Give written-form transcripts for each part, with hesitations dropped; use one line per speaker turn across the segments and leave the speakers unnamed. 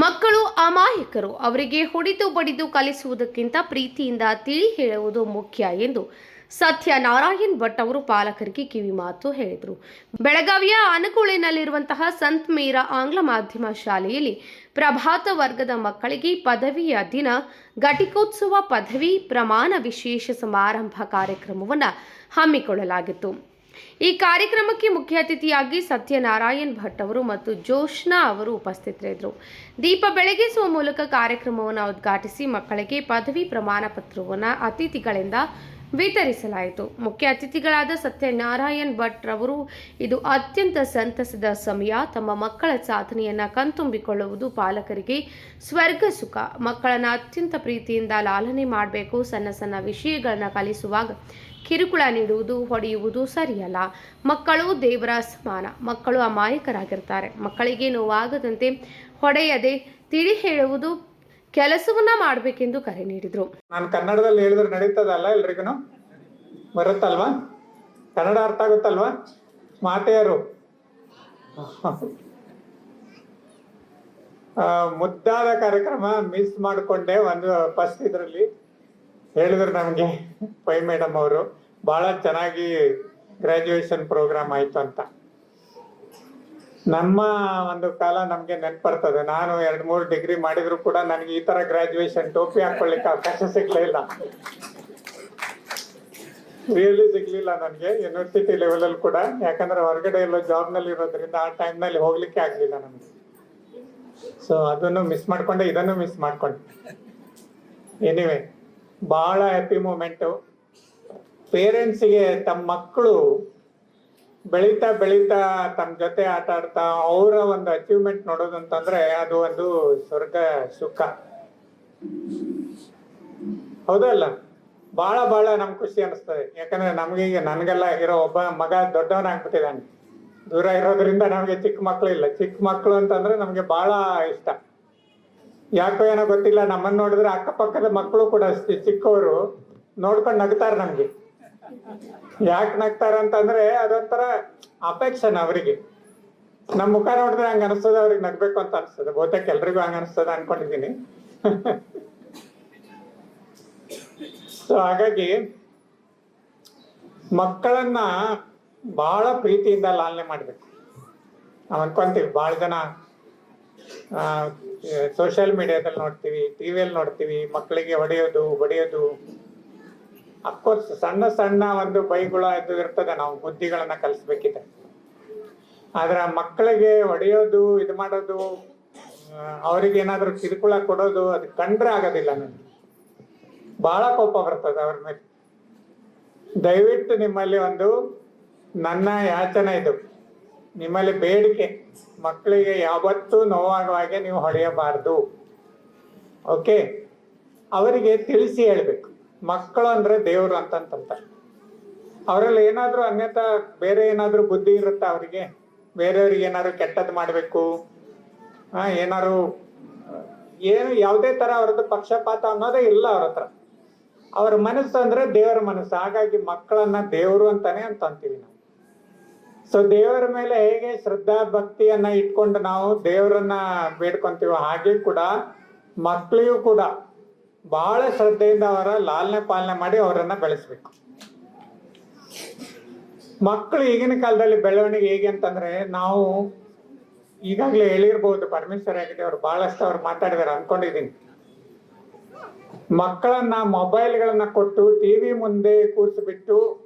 ಮಕ್ಕಳು ಅಮಾಯಕರು. ಅವರಿಗೆ ಹೊಡೆದು ಬಡಿದು ಕಲಿಸುವುದಕ್ಕಿಂತ ಪ್ರೀತಿಯಿಂದ ತಿಳಿ ಹೇಳುವುದು ಮುಖ್ಯ ಎಂದು ಸತ್ಯನಾರಾಯಣ್ ಭಟ್ ಅವರು ಪಾಲಕರಿಗೆ ಕಿವಿಮಾತು ಹೇಳಿದರು. ಬೆಳಗಾವಿಯ ಅನಕೂಳಿನಲ್ಲಿರುವಂತಹ ಸಂತ್ ಮೀರಾ ಆಂಗ್ಲ ಮಾಧ್ಯಮ ಶಾಲೆಯಲ್ಲಿ ಪ್ರಭಾತ ವರ್ಗದ ಮಕ್ಕಳಿಗೆ ಪದವಿಯ ದಿನ ಘಟಿಕೋತ್ಸವ ಪದವಿ ಪ್ರಮಾಣ ವಿಶೇಷ ಸಮಾರಂಭ ಕಾರ್ಯಕ್ರಮವನ್ನು ಹಮ್ಮಿಕೊಳ್ಳಲಾಗಿತ್ತು. ಈ ಕಾರ್ಯಕ್ರಮಕ್ಕೆ ಮುಖ್ಯ ಅತಿಥಿಯಾಗಿ ಸತ್ಯನಾರಾಯಣ್ ಭಟ್ ಅವರು ಮತ್ತು ಜೋಶ್ನಾ ಅವರು ಉಪಸ್ಥಿತರಿದ್ದರು. ದೀಪ ಬೆಳಗಿಸುವ ಮೂಲಕ ಕಾರ್ಯಕ್ರಮವನ್ನು ಉದ್ಘಾಟಿಸಿ ಮಕ್ಕಳಿಗೆ ಪದವಿ ಪ್ರಮಾಣ ಪತ್ರವನ್ನು ಅತಿಥಿಗಳಿಂದ ವಿತರಿಸಲಾಯಿತು. ಮುಖ್ಯ ಅತಿಥಿಗಳಾದ ಸತ್ಯನಾರಾಯಣ್ ಭಟ್ ರವರು ಇದು ಅತ್ಯಂತ ಸಂತಸದ ಸಮಯ. ತಮ್ಮ ಮಕ್ಕಳ ಸಾಧನೆಯನ್ನು ಕಣ್ತುಂಬಿಕೊಳ್ಳುವುದು ಪಾಲಕರಿಗೆ ಸ್ವರ್ಗ ಸುಖ. ಮಕ್ಕಳನ್ನು ಅತ್ಯಂತ ಪ್ರೀತಿಯಿಂದ ಲಾಲನೆ ಮಾಡಬೇಕು. ಸಣ್ಣ ಸಣ್ಣ ವಿಷಯಗಳನ್ನು ಕಲಿಸುವಾಗ ಕಿರುಕುಳ ನೀಡುವುದು, ಹೊಡೆಯುವುದು ಸರಿಯಲ್ಲ. ಮಕ್ಕಳು ದೇವರ ಸಮಾನ. ಮಕ್ಕಳು ಅಮಾಯಕರಾಗಿರ್ತಾರೆ. ಮಕ್ಕಳಿಗೆ ನೋವಾಗದಂತೆ ಹೊಡೆಯದೆ ತಿಳಿ ಹೇಳುವುದು ಕೆಲಸವನ್ನ ಮಾಡಬೇಕೆಂದು ಕರೆ ನೀಡಿದರು.
ನಾನು ಕನ್ನಡದಲ್ಲಿ ಹೇಳಿದ್ರೆ ನಡೀತದಲ್ಲ, ಎಲ್ರಿಗೂ ಬರುತ್ತಲ್ವಾ? ಕನ್ನಡ ಅರ್ಥ ಆಗುತ್ತಲ್ವಾ? ಮಾತೆಯರು ಮುದ್ದಾದ ಕಾರ್ಯಕ್ರಮ ಮಿಸ್ ಮಾಡಿಕೊಂಡೆ. ಒಂದು ಫಸ್ಟ್ ಇದರಲ್ಲಿ ಹೇಳಿದ್ರು ನಮಗೆ ಪೈ ಮೇಡಮ್ ಅವರು, ಬಹಳ ಚೆನ್ನಾಗಿ ಗ್ರಾಜುಯೇಷನ್ ಪ್ರೋಗ್ರಾಮ್ ಆಯ್ತು ಅಂತ. ನಮ್ಮ ಒಂದು ಕಾಲ ನಮ್ಗೆ ನೆನ್ಪರ್ತದೆ. ನಾನು 2-3 ಡಿಗ್ರಿ ಮಾಡಿದ್ರು ಕೂಡ ನನಗೆ ಈ ತರ ಗ್ರಾಜುಯೇಷನ್ ಟೋಪಿ ಹಾಕೊಳ್ಳಿಕ್ಕೆ ಅವಕಾಶ ಸಿಗ್ಲಿಲ್ಲ, ರಿಯಲಿ ಸಿಗ್ಲಿಲ್ಲ ನನಗೆ ಯೂನಿವರ್ಸಿಟಿ ಲೆವೆಲ್ ಕೂಡ. ಯಾಕಂದ್ರೆ ಹೊರಗಡೆ ಎಲ್ಲೋ ಜಾಬ್ ನಲ್ಲಿ ಇರೋದ್ರಿಂದ ಆ ಟೈಮ್ ನಲ್ಲಿ ಹೋಗ್ಲಿಕ್ಕೆ ಆಗ್ಲಿಲ್ಲ ನಮ್ಗೆ. ಸೊ ಅದನ್ನು ಮಿಸ್ ಮಾಡ್ಕೊಂಡೆ, ಇದನ್ನು ಮಿಸ್ ಮಾಡ್ಕೊಂಡೆ. ಎನಿವೆ, ಬಹಳ ಹ್ಯಾಪಿ ಮೂಮೆಂಟು. ಪೇರೆಂಟ್ಸಿಗೆ ತಮ್ಮ ಮಕ್ಕಳು ಬೆಳೀತಾ ಬೆಳೀತಾ ತಮ್ಮ ಜೊತೆ ಆಟ ಆಡ್ತಾ ಅವರ ಒಂದು ಅಚೀವ್ಮೆಂಟ್ ನೋಡೋದು ಅಂತಂದ್ರೆ ಅದು ಒಂದು ಸ್ವರ್ಗ ಸುಖ. ಹೌದಲ್ಲ? ಬಹಳ ಬಹಳ ನಮ್ಗೆ ಖುಷಿ ಅನಿಸ್ತದೆ. ಯಾಕಂದ್ರೆ ನಮ್ಗೀಗ ನನಗೆಲ್ಲ ಇರೋ ಒಬ್ಬ ಮಗ ದೊಡ್ಡವನಾಗ್ಬಿಟ್ಟಿದ್ದಾನೆ. ದೂರ ಇರೋದ್ರಿಂದ ನಮ್ಗೆ ಚಿಕ್ಕ ಮಕ್ಕಳು ಇಲ್ಲ. ಚಿಕ್ಕ ಮಕ್ಕಳು ಅಂತಂದ್ರೆ ನಮ್ಗೆ ಬಹಳ ಇಷ್ಟ. ಯಾಕೋ ಏನೋ ಗೊತ್ತಿಲ್ಲ, ನಮ್ಮನ್ನ ನೋಡಿದ್ರೆ ಅಕ್ಕಪಕ್ಕದ ಮಕ್ಕಳು ಕೂಡ ಅಷ್ಟೇ ಚಿಕ್ಕವರು ನೋಡ್ಕೊಂಡು ನಗ್ತಾರೆ ನಮ್ಗೆ. ಯಾಕೆ ನಗ್ತಾರ ಅಂತಂದ್ರೆ ಅದೊಂಥರ ಅಪೇಕ್ಷನ್ ಅವರಿಗೆ. ನಮ್ಮ ಮುಖ ನೋಡಿದ್ರೆ ಹಂಗ ಅನಿಸ್ತದೆ, ಅವ್ರಿಗೆ ನಗ್ಬೇಕು ಅಂತ ಅನಿಸ್ತದೆ. ಬಹುತೇಕ ಎಲ್ರಿಗೂ ಹಂಗ ಅನಿಸ್ತದ ಅನ್ಕೊಂಡಿದ್ದೀನಿ. ಸೊ ಹಾಗಾಗಿ ಮಕ್ಕಳನ್ನ ಬಹಳ ಪ್ರೀತಿಯಿಂದ ಲಾಲನೆ ಮಾಡ್ಬೇಕು. ನಾವು ಅನ್ಕೊಂತೀವಿ, ಬಹಳ ಜನ ಸೋಷಿಯಲ್ ಮೀಡಿಯಾದಲ್ಲಿ ನೋಡ್ತೀವಿ, ಟಿವಿಯಲ್ಲಿ ನೋಡ್ತೀವಿ, ಮಕ್ಕಳಿಗೆ ಹೊಡೆಯೋದು. ಅಫ್ಕೋರ್ಸ್ ಸಣ್ಣ ಸಣ್ಣ ಒಂದು ಬೈಗುಳ ಇದು ಇರ್ತದೆ, ನಾವು ಬುದ್ಧಿಗಳನ್ನ ಕಲಿಸ್ಬೇಕಿದೆ. ಆದ್ರೆ ಮಕ್ಕಳಿಗೆ ಹೊಡೆಯೋದು, ಇದು ಮಾಡೋದು, ಅವ್ರಿಗೆ ಏನಾದ್ರು ಕಿರುಕುಳ ಕೊಡೋದು, ಅದು ಕಂಡ್ರೆ ಆಗೋದಿಲ್ಲ. ನನಗೆ ಬಹಳ ಕೋಪ ಬರ್ತದೆ ಅವ್ರ ಮೇಲೆ. ದಯವಿಟ್ಟು ನಿಮ್ಮಲ್ಲಿ ಒಂದು ನನ್ನ ಯಾಚನೆ ಇದು, ನಿಮ್ಮಲ್ಲಿ ಬೇಡಿಕೆ, ಮಕ್ಕಳಿಗೆ ಯಾವತ್ತೂ ನೋವಾಗುವ ಹಾಗೆ ನೀವು ಹೊಡೆಯಬಾರ್ದು. ಓಕೆ? ಅವರಿಗೆ ತಿಳಿಸಿ ಹೇಳ್ಬೇಕು. ಮಕ್ಕಳು ಅಂದ್ರೆ ದೇವರು ಅಂತಂತ. ಅವರಲ್ಲಿ ಏನಾದ್ರು ಅನ್ಯತಾ ಬೇರೆ ಏನಾದ್ರು ಬುದ್ಧಿ ಇರುತ್ತೆ ಅವರಿಗೆ. ಬೇರೆಯವ್ರಿಗೆ ಏನಾದ್ರು ಕೆಟ್ಟದ್ದು ಮಾಡ್ಬೇಕು, ಏನಾದ್ರು ಯಾವುದೇ ತರ ಅವ್ರದ್ದು ಪಕ್ಷಪಾತ ಅನ್ನೋದೇ ಇಲ್ಲ ಅವ್ರ ಹತ್ರ. ಅವ್ರ ಮನಸ್ಸು ಅಂದ್ರೆ ದೇವರ ಮನಸ್ಸು. ಹಾಗಾಗಿ ಮಕ್ಕಳನ್ನ ದೇವರು ಅಂತಾನೆ ಅಂತೀವಿ ನಾವು. ಸೊ ದೇವರ ಮೇಲೆ ಹೇಗೆ ಶ್ರದ್ಧಾ ಭಕ್ತಿಯನ್ನ ಇಟ್ಕೊಂಡು ನಾವು ದೇವರನ್ನ ಬೇಡ್ಕೊಂತೀವೋ, ಹಾಗೆ ಕೂಡ ಮಕ್ಕಳಿಗೂ ಕೂಡ ಬಹಳ ಶ್ರದ್ಧೆಯಿಂದ ಅವರ ಲಾಲನೆ ಪಾಲನೆ ಮಾಡಿ ಅವರನ್ನ ಬೆಳೆಸ್ಬೇಕು. ಮಕ್ಕಳು ಈಗಿನ ಕಾಲದಲ್ಲಿ ಬೆಳವಣಿಗೆ ಹೇಗೆ ಅಂತಂದ್ರೆ, ನಾವು ಈಗಾಗಲೇ ಹೇಳಿರ್ಬೋದು, ಪರಮೇಶ್ವರ ಹೆಗಡೆ ಅವರು ಬಹಳಷ್ಟು ಅವ್ರು ಮಾತಾಡಿದಾರೆ ಅನ್ಕೊಂಡಿದ್ದೀನಿ. ಮಕ್ಕಳನ್ನ ಮೊಬೈಲ್ಗಳನ್ನ ಕೊಟ್ಟು ಟಿವಿ ಮುಂದೆ ಕೂರಿಸ್ಬಿಟ್ಟು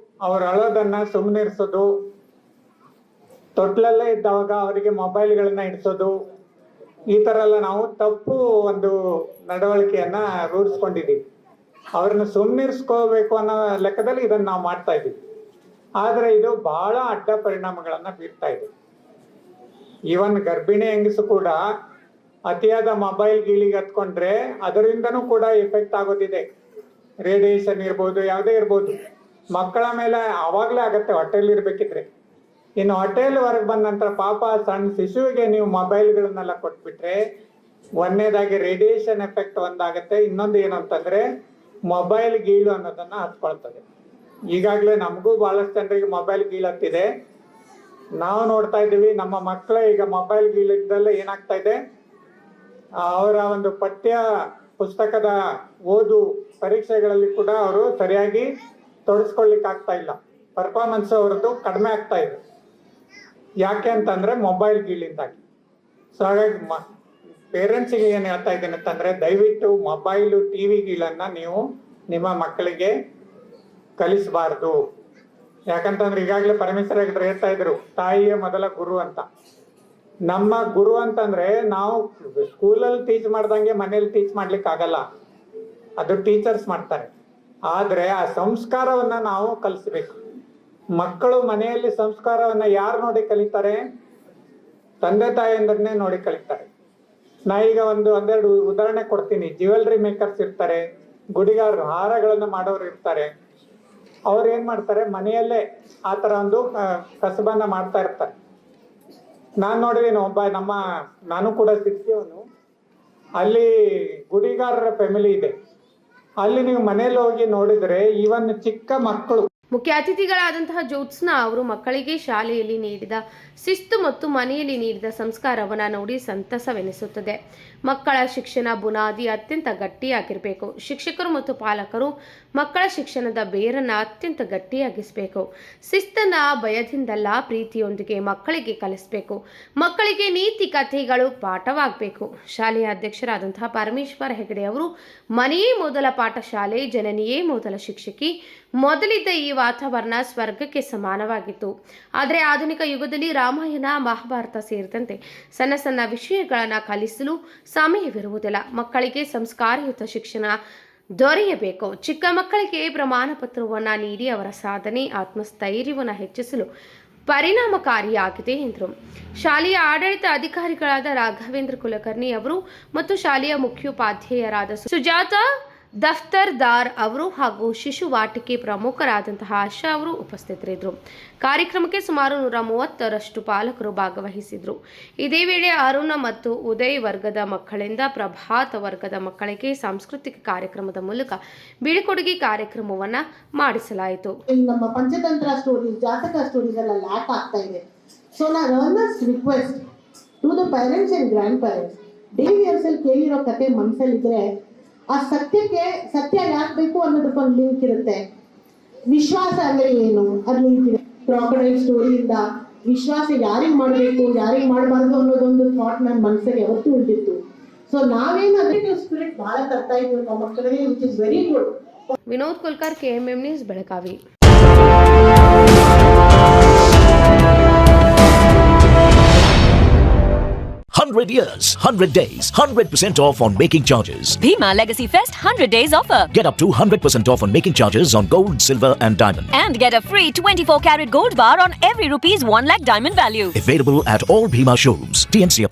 ಅವ್ರ ಅಳೋದನ್ನ ಸುಮ್ಮನಿರ್ಸೋದು, ತೊಟ್ಲಲ್ಲೇ ಇದ್ದವಾಗ ಅವರಿಗೆ ಮೊಬೈಲ್ಗಳನ್ನ ಇಡಿಸೋದು, ಈ ತರ ಎಲ್ಲ ನಾವು ತಪ್ಪು ಒಂದು ನಡವಳಿಕೆಯನ್ನ ರೂಢಿಸ್ಕೊಂಡಿದ್ದೀವಿ. ಅವ್ರನ್ನ ಸುಮ್ಮನಿರ್ಸ್ಕೋಬೇಕು ಅನ್ನೋ ಲೆಕ್ಕದಲ್ಲಿ ಇದನ್ನ ನಾವು ಮಾಡ್ತಾ ಇದ್ದೀವಿ. ಆದ್ರೆ ಇದು ಬಹಳ ಅಡ್ಡ ಪರಿಣಾಮಗಳನ್ನ ಬೀರ್ತಾ ಇದೆ. ಈವನ್ ಗರ್ಭಿಣಿ ಹೆಂಗಸು ಕೂಡ ಅತಿಯಾದ ಮೊಬೈಲ್ ಗೀಳಿಗೆ ಹತ್ಕೊಂಡ್ರೆ ಅದರಿಂದನೂ ಕೂಡ ಎಫೆಕ್ಟ್ ಆಗೋದಿದೆ. ರೇಡಿಯೇಷನ್ ಇರ್ಬೋದು, ಯಾವುದೇ ಇರ್ಬೋದು. ಮಕ್ಕಳ ಮೇಲೆ ಅವಾಗ್ಲೇ ಆಗತ್ತೆ ಹೊಟ್ಟೆಯಲ್ಲಿ ಇರ್ಬೇಕಿದ್ರೆ. ಇನ್ನು ಹೋಟೆಲ್ ಹೊರಗೆ ಬಂದ ನಂತರ ಪಾಪ ಸಣ್ಣ ಶಿಶುವಿಗೆ ನೀವು ಮೊಬೈಲ್ಗಳನ್ನೆಲ್ಲ ಕೊಟ್ಬಿಟ್ರೆ, ಒಂದನೇದಾಗಿ ರೇಡಿಯೇಷನ್ ಎಫೆಕ್ಟ್ ಒಂದಾಗತ್ತೆ. ಇನ್ನೊಂದು ಏನು ಅಂತಂದ್ರೆ ಮೊಬೈಲ್ ಗೀಳು ಅನ್ನೋದನ್ನ ಹತ್ಕೊಳ್ತದೆ. ಈಗಾಗಲೇ ನಮಗೂ ಬಹಳಷ್ಟು ಜನರಿಗೆ ಮೊಬೈಲ್ ಗೀಳು ಹತ್ತಿದೆ. ನಾವು ನೋಡ್ತಾ ಇದ್ದೀವಿ, ನಮ್ಮ ಮಕ್ಕಳು ಈಗ ಮೊಬೈಲ್ ಗೀಳಿದ್ದಲ್ಲೇ ಏನಾಗ್ತಾ ಇದೆ, ಅವರ ಒಂದು ಪಠ್ಯ ಪುಸ್ತಕದ ಓದು ಪರೀಕ್ಷೆಗಳಲ್ಲಿ ಕೂಡ ಅವರು ಸರಿಯಾಗಿ ತೊಡಸ್ಕೊಳ್ಲಿಕ್ಕೆ ಆಗ್ತಾ ಇಲ್ಲ. ಪರ್ಫಾರ್ಮೆನ್ಸ್ ಅವ್ರದ್ದು ಕಡಿಮೆ ಆಗ್ತಾ ಇದೆ. ಯಾಕೆ ಅಂತಂದ್ರೆ ಮೊಬೈಲ್ ಗೀಳಿಂದಾಗಿ. ಸೊ ಹಾಗಾಗಿ ಪೇರೆಂಟ್ಸಿಗೆ ಏನ್ ಹೇಳ್ತಾ ಇದ್ದೀನಿ ಅಂತಂದ್ರೆ, ದಯವಿಟ್ಟು ಮೊಬೈಲು ಟಿವಿ ಗೀಳನ್ನ ನೀವು ನಿಮ್ಮ ಮಕ್ಕಳಿಗೆ ಕಲಿಸಬಾರ್ದು. ಯಾಕಂತಂದ್ರೆ ಈಗಾಗಲೇ ಪರಮೇಶ್ವರ ಹೆಗ್ಡೆ ಹೇಳ್ತಾ ಇದ್ರು, ತಾಯಿಯೇ ಮೊದಲ ಗುರು ಅಂತ. ನಮ್ಮ ಗುರು ಅಂತಂದ್ರೆ ನಾವು ಸ್ಕೂಲಲ್ಲಿ ಟೀಚ್ ಮಾಡ್ದಂಗೆ ಮನೇಲಿ ಟೀಚ್ ಮಾಡ್ಲಿಕ್ಕೆ ಆಗಲ್ಲ, ಅದು ಟೀಚರ್ಸ್ ಮಾಡ್ತಾರೆ. ಆದ್ರೆ ಆ ಸಂಸ್ಕಾರವನ್ನ ನಾವು ಕಲಿಸ್ಬೇಕು. ಮಕ್ಕಳು ಮನೆಯಲ್ಲಿ ಸಂಸ್ಕಾರವನ್ನ ಯಾರು ನೋಡಿ ಕಲಿತಾರೆ? ತಂದೆ ತಾಯಿಯಂದ್ರನ್ನೇ ನೋಡಿ ಕಲಿತಾರೆ. ನಾ ಈಗ ಒಂದೆರಡು ಉದಾಹರಣೆ ಕೊಡ್ತೀನಿ. ಜ್ಯುವೆಲ್ರಿ ಮೇಕರ್ಸ್ ಇರ್ತಾರೆ, ಗುಡಿಗಾರರು, ಹಾರಗಳನ್ನ ಮಾಡೋರು ಇರ್ತಾರೆ. ಅವ್ರು ಏನ್ ಮಾಡ್ತಾರೆ, ಮನೆಯಲ್ಲೇ ಆ ತರ ಒಂದು ಕಸಬನ್ನ ಮಾಡ್ತಾ ಇರ್ತಾರೆ. ನಾನ್ ನೋಡಿದೀನಿ, ನಾನು ಕೂಡ ಸಿಕ್ಕಿಯವನು. ಅಲ್ಲಿ ಗುಡಿಗಾರರ ಫ್ಯಾಮಿಲಿ ಇದೆ. ಅಲ್ಲಿ ನೀವು ಮನೇಲಿ ಹೋಗಿ ನೋಡಿದ್ರೆ ಇವನ್ ಚಿಕ್ಕ ಮಕ್ಕಳು.
ಮುಖ್ಯ ಅತಿಥಿಗಳಾದಂತಹ ಜ್ಯೋತ್ಸ್ನಾ ಅವರು ಮಕ್ಕಳಿಗೆ ಶಾಲೆಯಲ್ಲಿ ನೀಡಿದ ಶಿಸ್ತು ಮತ್ತು ಮನೆಯಲ್ಲಿ ನೀಡಿದ ಸಂಸ್ಕಾರವನ್ನು ನೋಡಿ ಸಂತಸವೆನಿಸುತ್ತದೆ. ಮಕ್ಕಳ ಶಿಕ್ಷಣ ಬುನಾದಿ ಅತ್ಯಂತ ಗಟ್ಟಿಯಾಗಿರಬೇಕು. ಶಿಕ್ಷಕರು ಮತ್ತು ಪಾಲಕರು ಮಕ್ಕಳ ಶಿಕ್ಷಣದ ಬೇರನ್ನು ಅತ್ಯಂತ ಗಟ್ಟಿಯಾಗಿಸಬೇಕು. ಶಿಸ್ತನ್ನ ಭಯದಿಂದಲ್ಲ, ಪ್ರೀತಿಯೊಂದಿಗೆ ಮಕ್ಕಳಿಗೆ ಕಲಿಸಬೇಕು. ಮಕ್ಕಳಿಗೆ ನೀತಿ ಕಥೆಗಳು ಪಾಠವಾಗಬೇಕು. ಶಾಲೆಯ ಅಧ್ಯಕ್ಷರಾದಂತಹ ಪರಮೇಶ್ವರ ಹೆಗಡೆ ಅವರು, ಮನೆಯೇ ಮೊದಲ ಪಾಠಶಾಲೆ, ಜನನಿಯೇ ಮೊದಲ ಶಿಕ್ಷಕಿ. ಮೊದಲಿದ್ದ ಈ ವಾತಾವರಣ ಸ್ವರ್ಗಕ್ಕೆ ಸಮಾನವಾಗಿತ್ತು. ಆದರೆ ಆಧುನಿಕ ಯುಗದಲ್ಲಿ ರಾಮಾಯಣ, ಮಹಾಭಾರತ ಸೇರಿದಂತೆ ಸಣ್ಣ ಸಣ್ಣ ವಿಷಯಗಳನ್ನು ಕಲಿಸಲು ಸಮಯವಿರುವುದಿಲ್ಲ. ಮಕ್ಕಳಿಗೆ ಸಂಸ್ಕಾರಯುತ ಶಿಕ್ಷಣ ದೊರೆಯಬೇಕು. ಚಿಕ್ಕ ಮಕ್ಕಳಿಗೆ ಪ್ರಮಾಣ ಪತ್ರವನ್ನು ನೀಡಿ ಅವರ ಸಾಧನೆ, ಆತ್ಮಸ್ಥೈರ್ಯವನ್ನು ಹೆಚ್ಚಿಸಲು ಪರಿಣಾಮಕಾರಿಯಾಗಿದೆ ಎಂದರು. ಶಾಲೆಯ ಆಡಳಿತ ಅಧಿಕಾರಿಗಳಾದ ರಾಘವೇಂದ್ರ ಕುಲಕರ್ಣಿ ಅವರು ಮತ್ತು ಶಾಲೆಯ ಮುಖ್ಯೋಪಾಧ್ಯಾಯರಾದ ಸುಜಾತಾ ದಫ್ತರ್ದಾರ್ ಅವರು ಹಾಗೂ ಶಿಶುವಾಟಿಕೆ ಪ್ರಮುಖರಾದಂತಹ ಆಶಾ ಅವರು ಉಪಸ್ಥಿತರಿದ್ದರು. ಕಾರ್ಯಕ್ರಮಕ್ಕೆ ಸುಮಾರು 130ರಷ್ಟು ಪಾಲಕರು ಭಾಗವಹಿಸಿದ್ರು. ಇದೇ ವೇಳೆ ಅರುಣ ಮತ್ತು ಉದಯ್ ವರ್ಗದ ಮಕ್ಕಳಿಂದ ಪ್ರಭಾತ ವರ್ಗದ ಮಕ್ಕಳಿಗೆ ಸಾಂಸ್ಕೃತಿಕ ಕಾರ್ಯಕ್ರಮದ ಮೂಲಕ ಬೀಳ್ಕೊಡುಗೆ ಕಾರ್ಯಕ್ರಮವನ್ನ ಮಾಡಿಸಲಾಯಿತು.
ನಮ್ಮ ಪಂಚತಂತ್ರ ಸ್ಟೋರೀಸ್, ಜಾತಕ ಸ್ಟೋರೀಸ್ ಎಲ್ಲ ಲ್ಯಾಕ್ ಆಗ್ತಾ ಇದೆ. ಸೊ ನಾನು earnest request to the parents and grandparents, daily ಅಲ್ಲಿ ಕೇಳಿರೋ ಕತೆ ಮನಸ್ಸಲ್ಲಿದ್ರೆ ಆ ಸತ್ಯಕ್ಕೆ ಸತ್ಯ ಯಾಕೆ ಬೇಕು ಅನ್ನೋದಕ್ಕೊಂದು ಲಿಂಕ್ ಇರುತ್ತೆ. ವಿಶ್ವಾಸ ಅಂದ್ರೆ ಏನು ಅದು ಲಿಂಕ್ ಇದೆ. ಕ್ರಾಕಡೈಲ್ ಸ್ಟೋರಿಯಿಂದ ವಿಶ್ವಾಸ ಯಾರಿಗೆ ಮಾಡಬೇಕು, ಯಾರಿಗೆ ಮಾಡಬಾರ್ದು ಅನ್ನೋದೊಂದು ಥಾಟ್ ನನ್ನ ಮನಸ್ಸಲ್ಲಿ ಯಾವತ್ತೂ ಉಳಿದಿತ್ತು. ಸೊ ನಾವೇನಾದ್ರೂ ಸ್ಪಿರಿಟ್ ಬಹಳ ತರ್ತಾ ಇದ್ದೀವಿ ನಮ್ಮ ಮಕ್ಕಳಿಗೆ, which is very good.
Vinod Kulkar, KMM news, Belagavi.
100 years, 100 days, 100% off on making charges.
Bhima Legacy Fest 100 days offer.
Get up to 100% off on making charges on gold, silver and diamond.
And get a free 24 karat gold bar on every rupees 1 lakh diamond value.
Available at all Bhima showrooms. TNC apply.